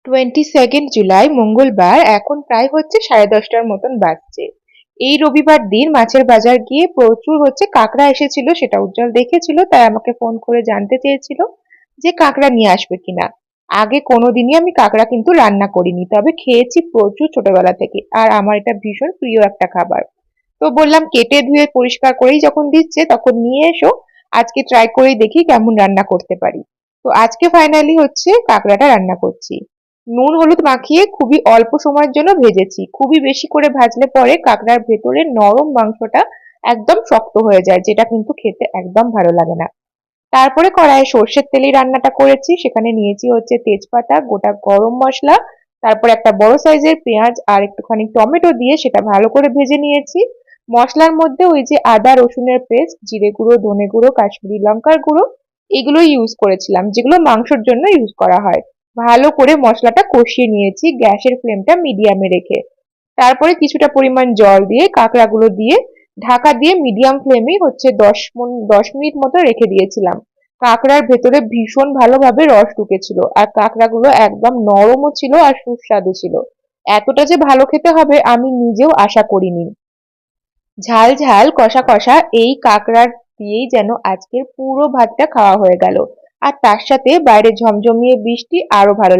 22 জুলাই মঙ্গলবার, এখন প্রায় হচ্ছে 10:30টার মতন বাজছে। এই রবিবার দিন মাছের বাজার গিয়ে প্রচুর হচ্ছে কাঁকড়া এসেছিল, সেটা উজ্জ্বল দেখেছিল, তাই আমাকে ফোন করে জানতে চেয়েছিল যে কাঁকড়া নিয়ে আসবে কিনা। আগে কোনোদিনই আমি কাঁকড়া কিন্তু রান্না করিনি, তবে খেয়েছি প্রচুর ছোটবেলা থেকে, আর আমার এটা ভীষণ প্রিয় একটা খাবার। তো বললাম কেটে ধুয়ে পরিষ্কার করেই যখন দিচ্ছে তখন নিয়ে এসো, আজকে ট্রাই করেই দেখি কেমন রান্না করতে পারি। তো আজকে ফাইনালি হচ্ছে কাঁকড়াটা রান্না করছি। নুন হলুদ মাখিয়ে খুবই অল্প সময়ের জন্য ভেজেছি, খুবই বেশি করে ভাজলে পরে কাঁকড়ার ভেতরে নরম মাংসটা একদম শক্ত হয়ে যায়, যেটা কিন্তু খেতে একদম ভালো লাগে না। তারপরে কড়াইয়ে সর্ষের তেলেই রান্নাটা করেছি, সেখানে নিয়েছি হচ্ছে তেজপাতা, গোটা গরম মশলা, তারপর একটা বড় সাইজের পেঁয়াজ আর একটুখানি টমেটো দিয়ে সেটা ভালো করে ভেজে নিয়েছি। মশলার মধ্যে ওই যে আদা রসুনের পেস্ট, জিরে গুঁড়ো, ধনে গুঁড়ো, কাশ্মীরি লঙ্কার গুঁড়ো, এগুলোই ইউজ করেছিলাম, যেগুলো মাংসের জন্য ইউজ করা হয়। ভালো করে মশলাটা কষিয়ে নিয়েছি গ্যাসের ফ্লেমটা মিডিয়ামে রেখে। তারপরে কিছুটা পরিমাণ জল দিয়ে কাঁকড়াগুলো দিয়ে ঢাকা দিয়ে মিডিয়াম ফ্লেমেই হচ্ছে 10 মিনিট মতো রেখে দিয়েছিলাম। কাঁকড়ার ভেতরে ভীষণ ভালোভাবে রস ঢুকেছিল, আর কাঁকড়াগুলো একদম নরমও ছিল আর সুস্বাদু ছিল। এতটা যে ভালো খেতে হবে আমি নিজেও আশা করিনি। ঝাল ঝাল কষা কষা এই কাঁকড়ার দিয়েই যেন আজকের পুরো ভাতটা খাওয়া হয়ে গেল। আর তার সাথে বাইরে ঝমঝমিয়ে বৃষ্টি আরো ভালো